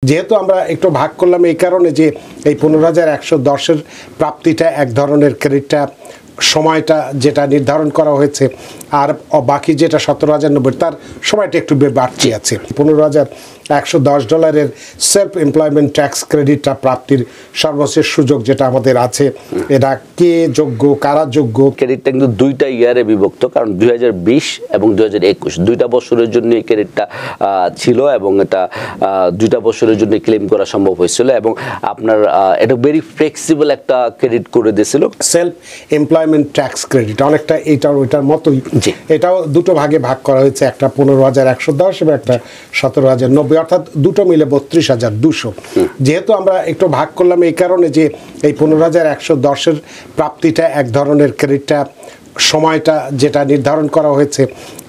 যেহেতু আমরা একটু ভাগ করলাম এই কারণে যে এই 15,110-এর প্রাপ্তিটা এক ধরনের ক্রেডিটটা সময়টা যেটা নির্ধারণ করা হয়েছে, আর বাকি যেটা 17,090 তার সময়টা একটু বাড়তি আছে। $15,110 সেলফ এমপ্লয়মেন্ট ট্যাক্স ক্রেডিটটা প্রাপ্তির সর্বশেষ সুযোগ যেটা আমাদের আছে, এটা কে যোগ্য, কারা যোগ্য? ক্রেডিটটা কিন্তু দুইটা ইয়ারে বিভক্ত, কারণ 2020 এবং 2021 দুইটা বছরের জন্য এই ক্রেডিটটা ছিল, এবং এটা দুইটা বছরের জন্য ক্লেম করা সম্ভব হয়েছিল, এবং আপনার এটা ভেরি ফ্লেক্সিবল একটা ক্রেডিট করে দিয়েছিল। সেলফ এমপ্লয়মেন্ট ট্যাক্স ক্রেডিট অনেকটা এইটার ওইটার মতোই, এটাও দুটো ভাগে ভাগ করা হয়েছে, একটা 15,110 এবং একটা 17,090, অর্থাৎ দুটো মিলে 32,200। যেহেতু আমরা একটু ভাগ করলাম এই কারণে যে এই 15,110-এর প্রাপ্তিটা এক ধরনের ক্রেডিটটা সময়টা যেটা নির্ধারণ করা হয়েছে,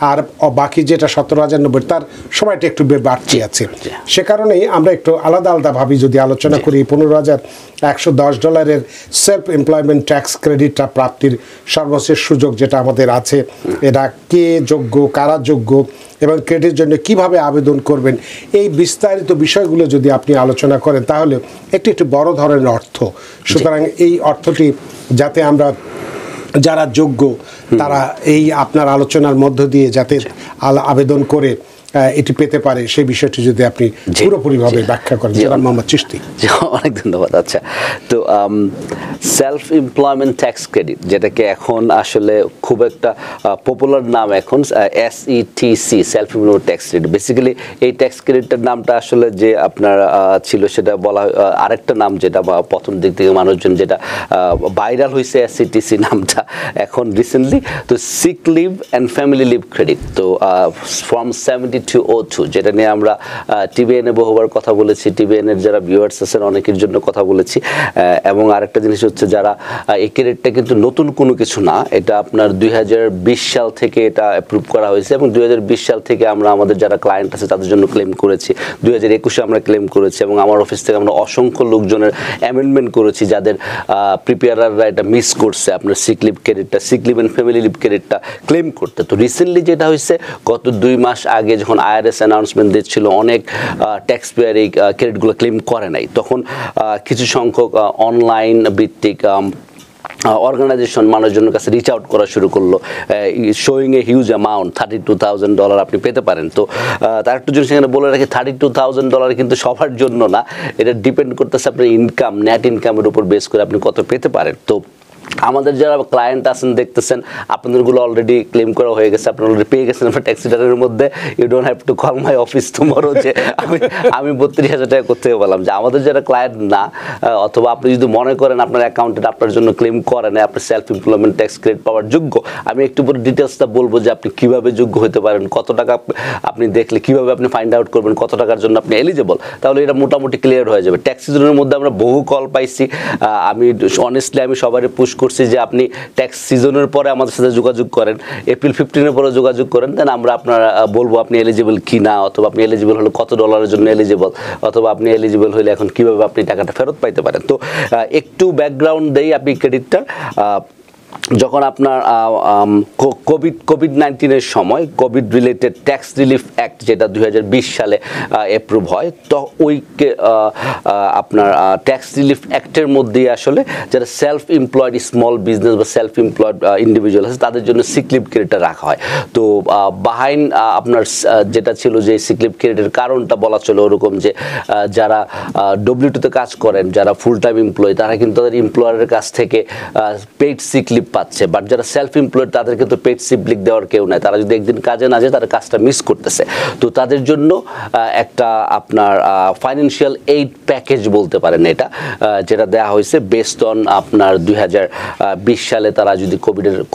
আর বাকি যেটা 17,090 তার সময়টা একটু বাড়তি আছে। সে কারণেই আমরা একটু আলাদা আলাদাভাবে যদি আলোচনা করি, $15,110 সেলফ এমপ্লয়মেন্ট ট্যাক্স ক্রেডিটটা প্রাপ্তির সর্বশেষ সুযোগ যেটা আমাদের আছে, এটা কে যোগ্য, কারা যোগ্য এবং ক্রেডিটের জন্য কিভাবে আবেদন করবেন, এই বিস্তারিত বিষয়গুলো যদি আপনি আলোচনা করেন তাহলে একটু বড় ধরনের অর্থ। সুতরাং এই অর্থটি যাতে আমরা যারা যোগ্য তারা এই আপনার আলোচনার মধ্য দিয়ে যাতে আবেদন করে এটি পেতে পারে, সেই বিষয়টি যদি আপনি পুরোপুরিভাবে ব্যাখ্যা করেন। জনাব মোহাম্মদ চিশতি। অনেক ধন্যবাদ। আচ্ছা, তো সেলফ এমপ্লয়মেন্ট ট্যাক্স ক্রেডিট, যেটাকে এখন আসলে খুব একটা পপুলার নাম এখন SETC, self employment tax credit. Basically এই ট্যাক্স ক্রেডিটটার নামটা আসলে যে আপনার ছিল সেটা বলা আরেকটা নাম, যেটা প্রথম দিক থেকে মানুষজন যেটা ভাইরাল হয়েছে SETC নামটা এখন রিসেন্টলি, তো sick leave and family leave credit. তো ফর্ম 7202, যেটা নিয়ে আমরা টিবিএনে বহুবার কথা বলেছি, টিবিএনের যারা ভিউয়ার্স আছেন অনেকের জন্য কথা বলেছি। এবং আরেকটা জিনিস হচ্ছে, যারা এই ক্রেডিটটা কিন্তু নতুন কোনো কিছু না, এটা আপনার 2020 সাল থেকে এটা অ্যাপ্রুভ করা হয়েছে, এবং 2020 সাল থেকে আমরা আমাদের যারা ক্লায়েন্ট আছে তাদের জন্য ক্লেম করেছি, 2021-এ আমরা ক্লেম করেছি, এবং আমার অফিস থেকে আমরা অসংখ্য লোকজনের অ্যামেন্ডমেন্ট করেছি যাদের প্রিপেয়ারাররা এটা মিস করছে আপনার সিক লিভ ক্রেডিটটা, sick leave and family leave ক্রেডিটটা ক্লেম করতে। তো রিসেন্টলি যেটা হয়েছে, গত 2 মাস আগে যখন IRS অ্যানাউন্সমেন্ট দিচ্ছিল অনেক ট্যাক্স পেয়ার এই ক্রেডিটগুলো ক্লেম করে নাই, তখন কিছু সংখ্যক অনলাইন ভিত্তিক অর্গানাইজেশন মানুষজনের কাছে রিচ আউট করা শুরু করলো, শোয়িং এ হিউজ অ্যামাউন্ট, $32,000 আপনি পেতে পারেন। তো তার একটু জিনিস এখানে বলে রাখি, $32,000 কিন্তু সবার জন্য না, এটা ডিপেন্ড করতেছে আপনার ইনকাম, নেট ইনকামের উপর বেস করে আপনি কত পেতে পারেন। তো আমাদের যারা ক্লায়েন্ট আছেন দেখতেছেন, আপনাদেরগুলো অলরেডি ক্লেম করা হয়ে গেছে, আপনারা অলরেডি পেয়ে গেছেন আপনার ট্যাক্স রিটার্নের মধ্যে। You don't have to call my office tomorrow যে আমি 32,000 টাকা করতে বললাম। যে আমাদের যারা ক্লায়েন্ট না, অথবা আপনি যদি মনে করেন আপনার অ্যাকাউন্টেন্ট আপনার জন্য ক্লেম করেন, আপনি সেলফ এমপ্লয়মেন্ট ট্যাক্স ক্রেডিট পাওয়ার যোগ্য, আমি একটু পরে ডিটেলসটা বলবো যে আপনি কিভাবে যোগ্য হতে পারেন, কত টাকা আপনি দেখলে কিভাবে আপনি ফাইন্ড আউট করবেন কত টাকার জন্য আপনি এলিজিবল, তাহলে এটা মোটামুটি ক্লিয়ার হয়ে যাবে। ট্যাক্স সিজনের মধ্যে আমরা বহু কল পাইছি, আমি অনেস্টলি আমি সবারই পুশ করছি যে আপনি ট্যাক্স সিজনের পরে আমাদের সাথে যোগাযোগ করেন, এপ্রিল 15-এর পরে যোগাযোগ করেন, দেন আমরা আপনার বলবো আপনি এলিজিবল কি না, অথবা আপনি এলিজিবল হলে কত ডলারের জন্য এলিজিবল, অথবা আপনি এলিজিবল হলে এখন কিভাবে আপনি টাকাটা ফেরত পাইতে পারেন। তো একটু ব্যাকগ্রাউন্ড দেই আপনি ক্রেডিটটা। যখন আপনার কোভিড-19-এর সময় Covid related tax relief act যেটা 2020 সালে অ্যাপ্রুভ হয়, তো ওই আপনার ট্যাক্স রিলিফ অ্যাক্টের মধ্যে আসলে যারা সেলফ এমপ্লয়েড স্মল বিজনেস বা সেলফ এমপ্লয়েড ইন্ডিভিজুয়াল আছে তাদের জন্য সিক লিভ ক্রেডিটটা রাখা হয়। তো বাহাইন আপনার যেটা ছিল যে সিক লিভ ক্রেডিটের কারণটা বলা ছিল ওরকম যে যারা W2-তে কাজ করেন, যারা ফুল টাইম এমপ্লয়ি, তারা কিন্তু তাদের এমপ্লয়ারের কাছ থেকে পেইড সিক লিভ পাচ্ছে, বাট যারা সেলফ এমপ্লয়েড তাদের কিন্তু পেইড সিক লিভ দেওয়ার কেউ নাই, তারা যদি একদিন কাজে না যায় তারা কাজটা মিস করতেছে। তো তাদের জন্য একটা আপনার ফাইন্যান্সিয়াল এইড প্যাকেজ বলতে পারেন এটা, যেটা দেওয়া হয়েছে বেসড অন আপনার 2020 সালে তারা যদি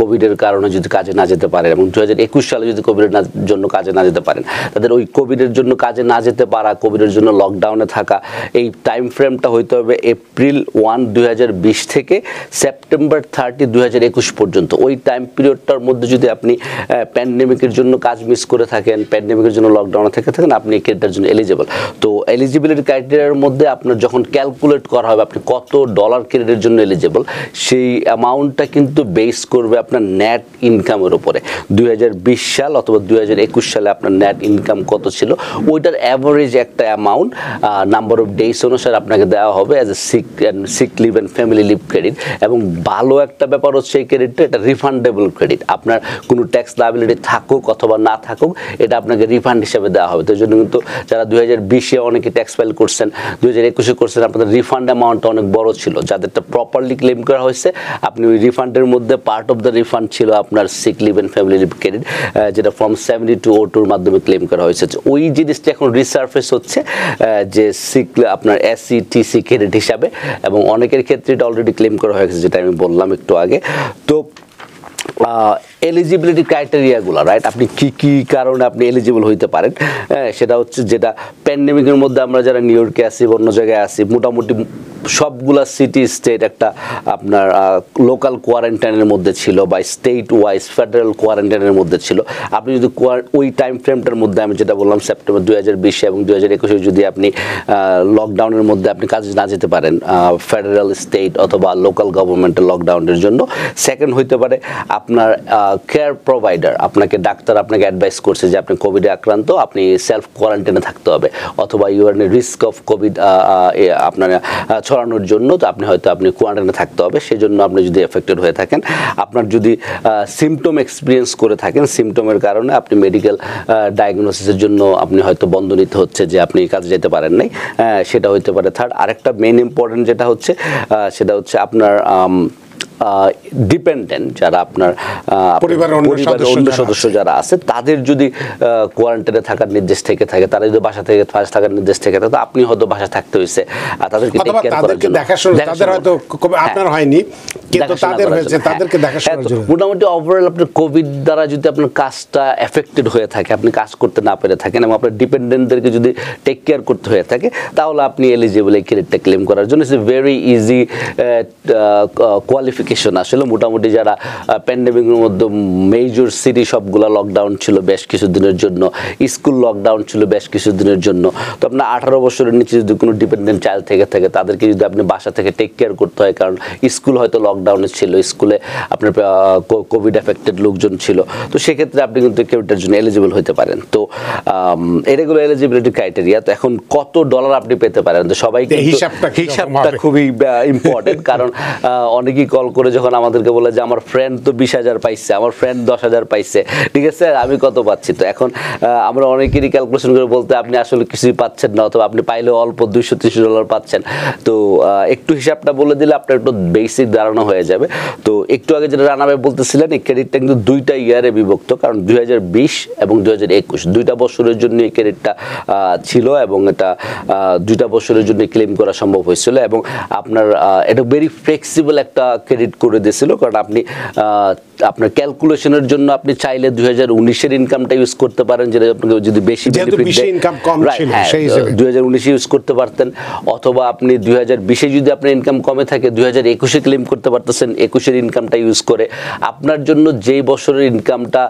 কোভিডের কারণে যদি কাজে না যেতে পারেন, এবং 2021 সালে যদি কোভিডের জন্য কাজে না যেতে পারেন, তাদের ওই কোভিডের জন্য কাজে না যেতে পারা, কোভিডের জন্য লকডাউনে থাকা, এই টাইম ফ্রেমটা হইতে হবে এপ্রিল 1, 2020 থেকে সেপ্টেম্বর 30, 2021 পর্যন্ত ওই টাইম পিরিয়ডটার মধ্যে যদি আপনি প্যান্ডেমিকের জন্য কাজ মিস করে থাকেন, প্যান্ডেমিকের জন্য লকডাউনে থেকে থাকেন, আপনি এই ক্রেডিটটার জন্য এলিজিবল। তো এলিজিবিলিটি ক্রাইটেরিয়ার মধ্যে আপনার যখন ক্যালকুলেট করা হবে আপনি কত ডলার ক্রেডিটের জন্য এলিজিবল, সেই অ্যামাউন্টটা কিন্তু বেস করবে আপনার নেট ইনকামের উপরে। 2020 সাল অথবা 2021 সালে আপনার নেট ইনকাম কত ছিল, ওইটার অ্যাভারেজ একটা অ্যামাউন্ট নাম্বার অফ ডেজ অনুসারে আপনাকে দেওয়া হবে as a sick leave and family leave credit. এবং ভালো একটা ব্যাপার হচ্ছে এই ক্রেডিটটা, এটা রিফান্ডেবল ক্রেডিট। আপনার কোনো ট্যাক্স লায়াবিলিটি থাকুক অথবা না থাকুক, এটা আপনাকে রিফান্ড হিসেবে দেওয়া হবে। তো এই জন্য কিন্তু যারা 2020-এ অনেকে ট্যাক্স ফাইল করছেন, 2021-এ করছেন, আপনাদের রিফান্ড অ্যামাউন্টটা অনেক বড় ছিল। যাদেরটা প্রপারলি ক্লেম করা হয়েছে, আপনি ওই রিফান্ডের মধ্যে পার্ট অফ দ্য রিফান্ড ছিল আপনার sick leave and family leave credit, যেটা ফর্ম 7202-র মাধ্যমে ক্লেম করা হয়েছে। ওই জিনিসটা এখন রিসার্ফেস হচ্ছে যে আপনার SETC ক্রেডিট হিসাবে, এবং অনেকের ক্ষেত্রে এটা অলরেডি ক্লেম করা হয়েছে, যেটা আমি বললাম একটু আগে। তো এলিজিবিলিটি ক্রাইটেরিয়াগুলো, রাইট, আপনি কি কি কারণে আপনি এলিজিবল হইতে পারেন, সেটা হচ্ছে যেটা প্যান্ডেমিকের মধ্যে আমরা যারা নিউ ইয়র্কে আসি বা অন্য জায়গায় আসি, মোটামুটি সবগুলা সিটি স্টেট একটা আপনার লোকাল কোয়ারেন্টাইনের মধ্যে ছিল বা স্টেট ওয়াইজ ফেডারেল কোয়ারেন্টাইনের মধ্যে ছিল। আপনি যদি ওই টাইম ফ্রেমটার মধ্যে, আমি যেটা বললাম সেপ্টেম্বর 2020 এবং 2021 যদি আপনি লকডাউনের মধ্যে আপনি কাজে না যেতে পারেন, ফেডারেল, স্টেট অথবা লোকাল গভর্নমেন্টের লকডাউনের জন্য, সেকেন্ড হইতে পারে আপনার কেয়ার প্রোভাইডার, আপনাকে ডাক্তার আপনাকে অ্যাডভাইস করছে যে আপনি কোভিডে আক্রান্ত, আপনি সেলফ কোয়ারেন্টাইনে থাকতে হবে, অথবা you are risk of Covid আপনার ছড়ানোর জন্য, তো আপনি কোয়ারেন্টাইনে থাকতে হবে। সেই জন্য আপনি যদি এফেক্টেড হয়ে থাকেন, আপনার যদি সিমটম এক্সপিরিয়েন্স করে থাকেন, সিমটমের কারণে আপনি মেডিকেল ডায়াগনোসিসের জন্য আপনি হয়তো বন্ধ নিতে হচ্ছে, যে আপনি কাজে যেতে পারেন নাই, সেটা হইতে পারে থার্ড। আরেকটা মেইন ইম্পর্টেন্ট যেটা হচ্ছে, সেটা হচ্ছে আপনার ডিপেন্ডেন্ট যারা আপনার পরিবারের অন্য সদস্য যারা আছে, তাদের যদি কোয়ারেন্টাইনে থাকার নির্দেশ থেকে থাকে, তারা যদি বাসা থাকার নির্দেশ থেকে থাকে, তো আপনি হয়তো বাসা থাকতে হয়েছে, আর তাদেরকে টেক কেয়ার করার জন্য, তাদের হয়তো আপনার হয়নি কিন্তু তাদের হয়েছে, তাদেরকে দেখাশোনার জন্য। মোটামুটি ওভারঅল আপনার কোভিড দ্বারা যদি আপনার কাজটা এফেক্টেড হয়ে থাকে, আপনি কাজ করতে না পেরে থাকেন, এবং আপনার ডিপেন্ডেন্টদেরকে যদি টেক কেয়ার করতে হয়ে থাকে, তাহলে আপনি এলিজিবল এই ক্রেডিটটা ক্লেম করার জন্য। It's a very easy qualification. আসলে মোটামুটি যারা প্যান্ডেমিকের মধ্যে মেজর সিটি সবগুলা লকডাউন ছিল বেশ কিছুদিনের জন্য, স্কুল লকডাউন ছিল বেশ কিছুদিনের জন্য, তো আপনার 18 বছরের নিচে যদি কোনো ডিপেন্ডেন্ট চাইল্ড থেকে থাকে, তাদেরকে যদি আপনি বাসা থেকে টেক কেয়ার করতে হয়, কারণ স্কুল হয়তো লকডাউনে ছিল, স্কুলে আপনার কোভিড এফেক্টেড লোকজন ছিল, তো সেক্ষেত্রে আপনি কিন্তু ক্রেডিটের জন্য এলিজিবল হতে পারেন। তো এগুলো এলিজিবিলিটি ক্রাইটেরিয়া। তো এখন কত ডলার আপনি পেতে পারেন, তো সবাই হিসাবটা খুবই ইম্পর্টেন্ট, কারণ অনেকেই কল করে যখন আমাদেরকে বলে যে আমার ফ্রেন্ড তো 20,000 পাইছে, আমার ফ্রেন্ড 10,000 পাইছে, ঠিক আছে, আমি কত পাচ্ছি। তো এখন আমরা অনেকেরই ক্যালকুলেশন করে বলতে আপনি আসলে কিছুই পাচ্ছেন না, অথবা আপনি পাইলে অল্প $230 পাচ্ছেন। তো একটু হিসাবটা বলে দিলে আপনার একটু বেসিক ধারণা হয়ে যাবে। তো একটু আগে যেটা রানা ভাই বলতেছিলেন, এই ক্রেডিটটা কিন্তু 2টা ইয়ারে বিভক্ত, কারণ 2020 এবং 2021 2টা বছরের জন্য এই ক্রেডিটটা ছিল, এবং এটা 2টা বছরের জন্য ক্লেম করা সম্ভব হয়েছিল, এবং আপনার এটা ভেরি ফ্লেক্সিবল একটা ক্রেডিট করে দিয়েছিল, কারণ আপনি আপনার ক্যালকুলেশনের জন্য আপনি চাইলে 2019-এর ইনকামটা ইউজ করতে পারেন, যেটা আপনাকে যদি বেশি ইনকাম কম ছিল সেই হিসেবে 2019-এ ইউজ করতে পারতেন, অথবা আপনি 2020-এ যদি আপনার ইনকাম কমে থাকে 2021-এ ক্লেম করতে পারতেছেন 21-এর ইনকামটা ইউজ করে। আপনার জন্য যেই বছরের ইনকামটা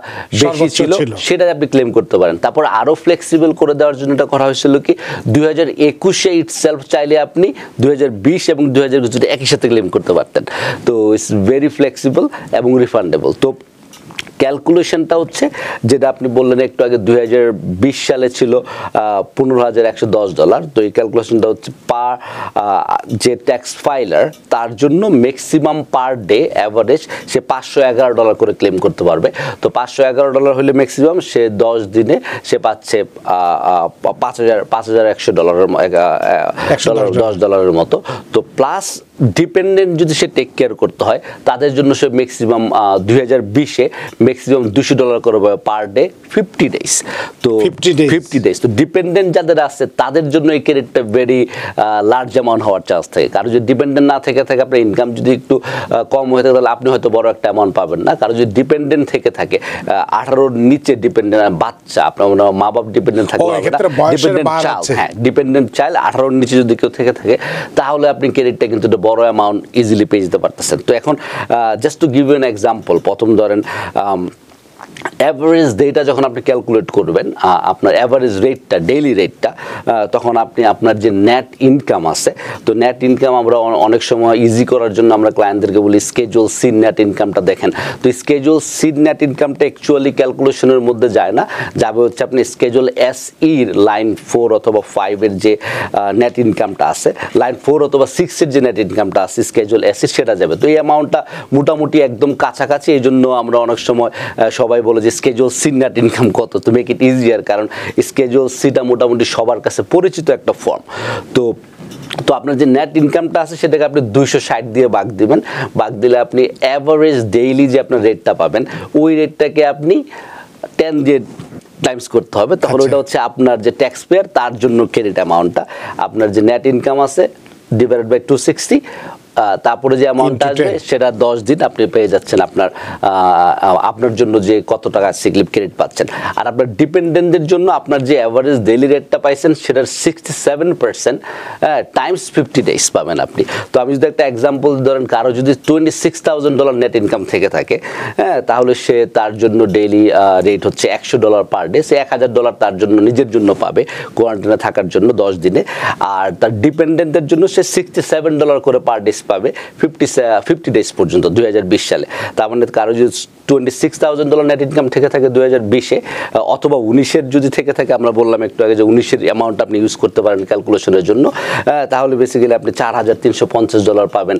বেশি ছিল সেটা আপনি ক্লেম করতে পারেন। তারপর আরো ফ্লেক্সিবল করে দেওয়ার জন্য এটা করা হয়েছিল কি, 2021-এ ইটসেলফ চাইলে আপনি 2020 এবং 2021 একই সাথে ক্লেম করতে পারতেন। তো ইটস ভেরি ফ্লেক্সিবল এবং রিফান্ডেবল। তো ক্যালকুলেশনটা হচ্ছে যেটা আপনি বললেন একটু আগে, 2020 সালে ছিল $15,110। তো এই ক্যালকুলেশনটা হচ্ছে যে ট্যাক্স ফাইলার, তার জন্য ম্যাক্সিমাম পার ডে অ্যাভারেজ সে $511 করে ক্লেম করতে পারবে। তো $511 হলে ম্যাক্সিমাম, সে 10 দিনে সে পাচ্ছে $5,100 মতো। তো প্লাস ডিপেন্ডেন্ট যদি সে টেক কেয়ার করতে হয়, তাদের জন্য সে ম্যাক্সিমাম 2020-এ ম্যাক্সিমাম $200 করে পার ডে 50 ডেজ। তো 50 ডেজ তো ডিপেন্ডেন্ট যাদের আছে তাদের জন্য এই ক্রেডিটটা ভেরি লার্জ অ্যামাউন্ট হওয়ার চান্স থাকে। কারণ যদি ডিপেন্ডেন্ট না থেকে থাকে, আপনার ইনকাম যদি একটু কম হয়ে থাকে, তাহলে আপনি হয়তো বড় একটা অ্যামাউন্ট পাবেন না। কারণ যদি ডিপেন্ডেন্ট থেকে থাকে, 18-র নিচে ডিপেন্ডেন্ট বাচ্চা, আপনার মা বাপ ডিপেন্ডেন্ট থাকলে, ডিপেন্ডেন্ট চাইল্ড, হ্যাঁ ডিপেন্ডেন্ট চাইল্ড 18-র নিচে যদি কেউ থেকে থাকে, তাহলে আপনি ক্রেডিটটা কিন্তু একটা বড় অ্যামাউন্ট ইজিলি পেয়ে যেতে পারতেছেন। তো এখন just to give U an example, প্রথম ধরেন অ্যাভারেজ ডেটা যখন আপনি ক্যালকুলেট করবেন, আপনার অ্যাভারেজ রেটটা, ডেইলি রেটটা, তখন আপনি আপনার যে নেট ইনকাম আছে, তো নেট ইনকাম আমরা অনেক সময় ইজি করার জন্য আমরা ক্লায়েন্টদেরকে বলি স্কেজুয়াল সি নেট ইনকামটা দেখেন। তো স্কেজুয়াল সি নেট ইনকামটা অ্যাকচুয়ালি ক্যালকুলেশনের মধ্যে যায় না, যাবে হচ্ছে আপনি স্কেজুয়াল এস ইর লাইন 4 অথবা 5 এর যে নেট ইনকামটা আছে, লাইন 4 অথবা 6 এর যে নেট ইনকামটা আছে স্কেজুয়াল এস এর, সেটা যাবে। তো এই অ্যামাউন্টটা মোটামুটি একদম কাছাকাছি, এই জন্য আমরা অনেক সময় সবাই বলে যে স্কেজুয়াল সি নেট ইনকাম কত, তো মেক ইট ইজিয়ার, কারণ স্কেজুয়াল সিটা মোটামুটি সবার কাছে পরিচিত একটা ফর্ম। তো আপনার যে নেট ইনকামটা আছে সেটাকে আপনি 260 দিয়ে ভাগ দিবেন, ভাগ দিলে আপনি অ্যাভারেজ ডেইলি যে আপনার রেটটা পাবেন, ওই রেটটাকে আপনি 10 দিয়ে টাইমস করতে হবে, তখন ওইটা হচ্ছে আপনার যে ট্যাক্স পেয়ার তার জন্য ক্রেডিট অ্যামাউন্টটা। আপনার যে নেট ইনকাম আছে ডিভাইডেড বাই 260, তারপরে যে অ্যামাউন্টটা আসবে সেটা 10 দিন আপনি পেয়ে যাচ্ছেন আপনার জন্য যে কত টাকা সিকলিপ ক্রেডিট পাচ্ছেন। আর আপনার ডিপেন্ডেন্টদের জন্য আপনার যে অ্যাভারেজ ডেইলি রেটটা পাইছেন সেটার 67% টাইমস 50 ডেজ পাবেন আপনি। তো আমি যদি একটা এক্সাম্পল ধরেন, কারো যদি $26,000 নেট ইনকাম থেকে থাকে, তাহলে সে তার জন্য ডেইলি রেট হচ্ছে $100 পার ডে, সে $1,000 তার জন্য নিজের জন্য পাবে কোয়ারেন্টাইনে থাকার জন্য 10 দিনে। আর তার ডিপেন্ডেন্টের জন্য সে $67 করে পার ডে পাবে 50 ডেজ পর্যন্ত 2020 সালে। তার মানে কারো যদি $26,000 নেট ইনকাম থেকে থাকে 2020-এ, অথবা 19-এর যদি থেকে থাকে, আমরা বললাম একটু আগে যে 19-এর অ্যামাউন্ট আপনি ইউজ করতে পারেন ক্যালকুলেশনের জন্য, তাহলে বেসিক্যালি আপনি $4,350 পাবেন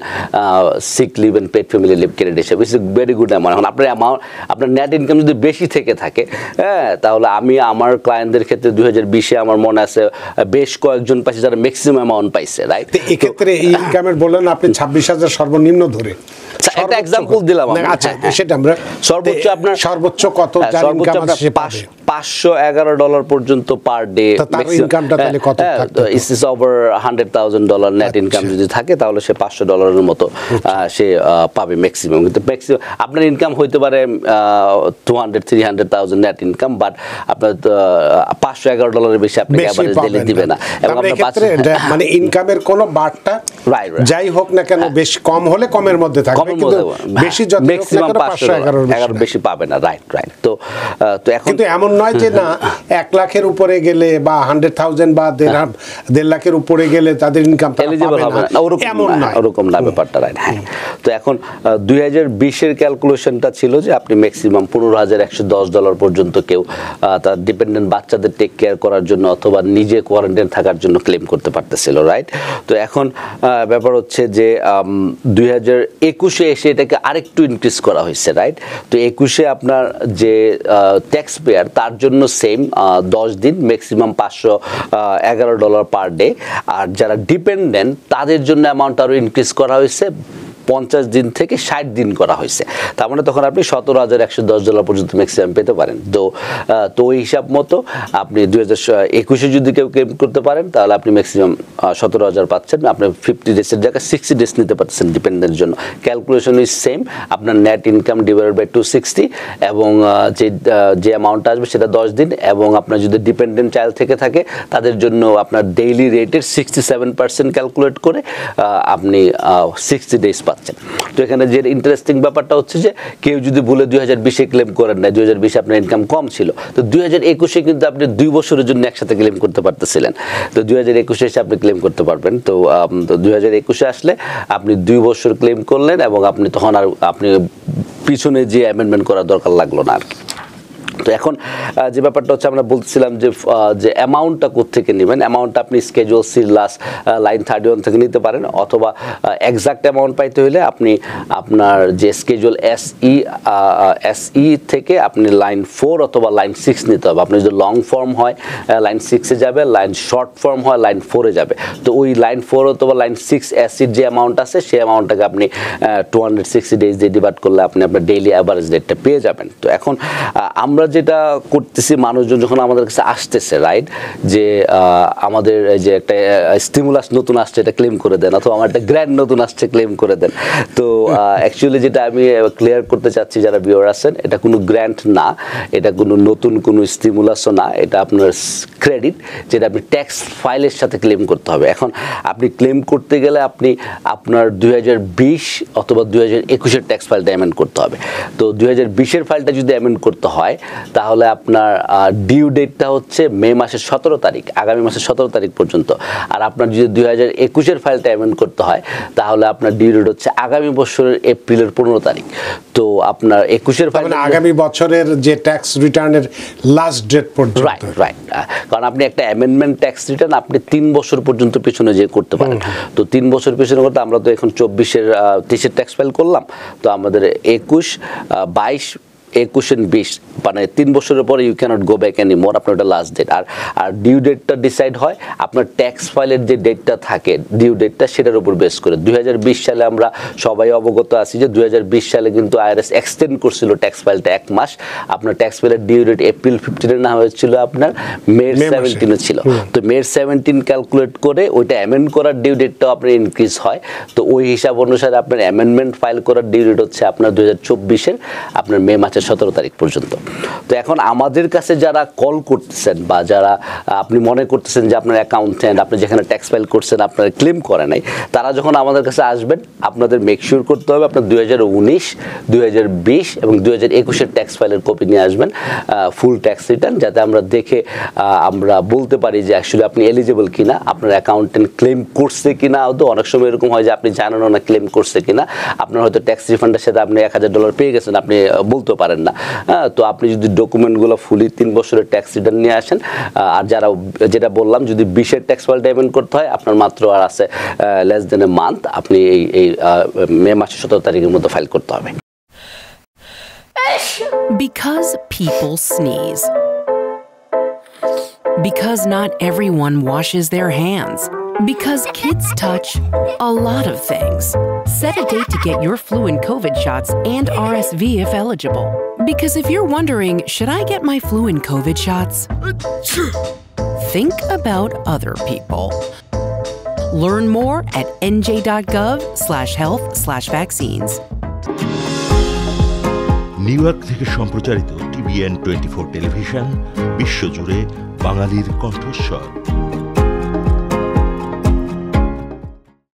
sick leave and paid family leave credit হিসেবে। It's a very good amount. এখন আপনার নেট ইনকাম যদি বেশি থেকে থাকে, তাহলে আমি আমার ক্লায়েন্টদের ক্ষেত্রে 2020-এ আমার মনে আছে বেশ কয়েকজন পাইছে যারা ম্যাক্সিমাম অ্যামাউন্ট পাইছে, রাইট? এক্ষেত্রে এই ইনকামের বললেন আপনি 26,000 সর্বনিম্ন ধরে একটা এক্সাম্পল দিলাম। আচ্ছা, সেটা আমরা সর্বোচ্চ আপনার সর্বোচ্চ কত যার ইনকাম আছে সে পাবে $511 পর্যন্ত পার ডে। তার ইনকামটা তাহলে কত থাকতে হবে? ইস ওভার $100,000 নেট ইনকাম যদি থাকে, তাহলে সে $500 মতো সে পাবে ম্যাক্সিমাম। কিন্তু ম্যাক্সিমাম আপনার ইনকাম হইতে পারে 200-300,000 নেট ইনকাম, বাট আপনার $511 বেশি আপনাকে এভারেজ ডেইলি দিবে না। এবং মানে ইনকামের কোন বারটা যাই হোক না কেন বেশি কম হলে কমের মধ্যে থাকবে, কিন্তু বেশি যত ম্যাক্সিমাম $511 বেশি পাবে না, রাইট? তো এখন কিন্তু এমন নয় যে না 1 লাখের উপরে গেলে বা 100,000 বা 1.5 লাখের উপরে গেলে তাদের ইনকাম এলিজিবল হবে না, ওরকম না ব্যাপারটা, রাইট? হ্যাঁ। তো এখন 2020-এর ক্যালকুলেশনটা ছিল যে আপনি ম্যাক্সিমাম $15,110 পর্যন্ত কেউ তার ডিপেন্ডেন্ট বাচ্চাদের টেক কেয়ার করার জন্য অথবা নিজে কোয়ারেন্টাইন থাকার জন্য ক্লেম করতে পারতেছিল, রাইট? তো এখন ব্যাপার হচ্ছে যে 2021-এ এসে এটাকে আরেকটু ইনক্রিজ করা হয়েছে, রাইট? তো 21-এ আপনার যে ট্যাক্স পেয়ার তার জন্য সেম 10 দিন ম্যাক্সিমাম $511 পার ডে। আর যারা ডিপেন্ডেন্ট তাদের জন্য অ্যামাউন্ট আরও ইনক্রিজ করা হয়েছে, 50 দিন থেকে 60 দিন করা হয়েছে। তার মানে তখন আপনি $17,110 পর্যন্ত ম্যাক্সিমাম পেতে পারেন। তো ওই হিসাব মতো আপনি 2021-এ যদি কেউ ক্লেম করতে পারেন, তাহলে আপনি ম্যাক্সিমাম 17,000 পাচ্ছেন। আপনি 50 ডেজের জায়গায় 60 ডেজ নিতে পারছেন ডিপেন্ডেন্টের জন্য। ক্যালকুলেশন ইজ সেম, আপনার নেট ইনকাম ডিভাইডেড বাই 260, এবং যে অ্যামাউন্ট আসবে সেটা 10 দিন। এবং আপনার যদি ডিপেন্ডেন্ট চাইল্ড থেকে থাকে, তাদের জন্য আপনার ডেইলি রেটের 67% ক্যালকুলেট করে আপনি 60 ডেজ পাচ্ছেন। তো এখানে যে ইন্টারেস্টিং ব্যাপারটা হচ্ছে যে কেউ যদি বলে 2020-এ ক্লেম করেন না, 2020-এ আপনার ইনকাম কম ছিল, তো 2021-এ কিন্তু আপনি 2 বছরের জন্য একসাথে ক্লেম করতে পারতেছিলেন। তো 2021-এ এসে আপনি ক্লেম করতে পারবেন। তো 2021-এ আসলে আপনি 2 বছর ক্লেম করলেন, এবং আপনি তখন আর আপনি পিছনে যে অ্যামেন্ডমেন্ট করার দরকার লাগলো না আর কি। তো এখন যে ব্যাপারটা হচ্ছে, আমরা বলছিলাম যে অ্যামাউন্টটা কোত্থেকে নেবেন। অ্যামাউন্টটা আপনি স্কেজুয়াল সির লাস্ট লাইন 31 থেকে নিতে পারেন, অথবা এক্সাক্ট অ্যামাউন্ট পাইতে হলে আপনি আপনার যে স্কেজুয়াল এসই থেকে আপনি লাইন 4 অথবা লাইন 6 নিতে হবে। আপনি যদি লং ফর্ম হয় লাইন 6-এ যাবে, লাইন শর্ট ফর্ম হয় লাইন 4-এ যাবে। তো ওই লাইন 4 অথবা লাইন 6 এসির যে অ্যামাউন্ট আছে, সেই অ্যামাউন্টটাকে আপনি 260 ডেজ দিয়ে ডিভাইড করলে আপনি আপনার ডেইলি অ্যাভারেজ রেটটা পেয়ে যাবেন। তো এখন আমরা আমরা যেটা করতেছি, মানুষজন যখন আমাদের কাছে আসতেছে, রাইট, যে আমাদের যে একটা স্টিমুলাস নতুন আসছে এটা ক্লেম করে দেন, অথবা আমার একটা গ্র্যান্ড নতুন আসছে ক্লেম করে দেন। তো অ্যাকচুয়ালি যেটা আমি ক্লিয়ার করতে চাচ্ছি যারা ভিউয়ার আছেন, এটা কোনো গ্র্যান্ট না, এটা কোনো নতুন কোনো স্টিমুলাসও না, এটা আপনার ক্রেডিট, যেটা আপনি ট্যাক্স ফাইলের সাথে ক্লেম করতে হবে। এখন আপনি ক্লেম করতে গেলে আপনি আপনার 2020 অথবা 2021-এর ট্যাক্স ফাইলটা অ্যামেন্ড করতে হবে। তো 2020-এর ফাইলটা যদি অ্যামেন্ড করতে হয় তাহলে আপনার ডিউ ডেটটা হচ্ছে মে মাসের 17 তারিখ, আগামী মাসের 17 তারিখ পর্যন্ত। আর আপনার যদি 2021-এর ফাইলটা অ্যামেন্ড করতে হয় তাহলে আপনার ডিউ ডেট হচ্ছে আগামী বছরের এপ্রিলের 15 তারিখ। তো আপনার 21-এর ফাইল আগামী বছরের যে ট্যাক্স রিটার্নের লাস্ট ডেট পর্যন্ত, রাইট, কারণ আপনি একটা অ্যামেন্ডমেন্ট ট্যাক্স রিটার্ন আপনি 3 বছর পর্যন্ত পিছনে যে করতে পারেন। তো 3 বছর পিছনে করতে, আমরা তো এখন 24-এর 30-এর ট্যাক্স ফাইল করলাম, তো আমাদের 21, 22, 21 and 20 মানে 3 বছরের পরে you can't go back any more, আপনার ওটা লাস্ট ডেট। আর ডিউ ডেটটা ডিসাইড হয় আপনার ট্যাক্স ফাইলের যে ডেটটা থাকে, ডিউ ডেটটা, সেটার উপর বেস করে। 2020 সালে আমরা সবাই অবগত আছি যে 2020 সালে কিন্তু আইআরএস এক্সটেন্ড করছিল ট্যাক্স ফাইলটা 1 মাস। আপনার ট্যাক্স ফাইলের ডিউ ডেট এপ্রিল 15 না হয়েছিল, আপনার মে 17 ছিল। তো মে 17 ক্যালকুলেট করে ওইটা অ্যামেন্ড করার ডিউ ডেটটাও আপনার ইনক্রিজ হয়। তো ওই হিসাব অনুসারে আপনার অ্যামেন্ডমেন্ট ফাইল করার ডিউ ডেট হচ্ছে আপনার 2024-এর আপনার মে মাসের 17 তারিখ পর্যন্ত। তো এখন আমাদের কাছে যারা কল করতেছেন বা যারা আপনি মনে করতেছেন যে আপনার অ্যাকাউন্টেন্ট আপনি যেখানে ট্যাক্স ফাইল করছেন আপনার ক্লেম করে নাই, তারা যখন আমাদের কাছে আসবেন আপনাদের মেক শিওর করতে হবে আপনার 2019, 2020 এবং 2021-এর ট্যাক্স ফাইলের কপি নিয়ে আসবেন, ফুল ট্যাক্স রিটার্ন, যাতে আমরা দেখে আমরা বলতে পারি যে অ্যাকচুয়ালি আপনি এলিজিবল কিনা, আপনার অ্যাকাউন্টেন্ট ক্লেম করছে কিনা। তো অনেক সময় এরকম হয় যে আপনি জানেনও না ক্লেম করছে কিনা, আপনার হয়তো ট্যাক্স রিফান্ডের সাথে আপনি $1000 পেয়ে গেছেন, আপনি বলতে পারেন না। তো আপনি যদি ডকুমেন্টগুলো ফুলি 3 বছরের ট্যাক্স রিটার্ন নিয়ে আসেন, আর যারা যেটা বললাম যদি 20-এর ট্যাক্স ফাইল পেমেন্ট করতে হয় আপনার মাত্র আর আছে লেস দেন এ মান্থ, আপনি এই মে মাসের 17 তারিখের মধ্যে ফাইল করতে হবে। Because people sneeze. Because not everyone washes their hands. Because kids touch a lot of things. Set a date to get your flu and COVID shots and RSV if eligible. Because if you're wondering, should I get my flu and COVID shots? Think about other people. Learn more at nj.gov/health/vaccines. New York থেকে সম্প্রচারিত TVN 24 television বিশ্বজুড়ে বাঙালির কণ্ঠস্বর।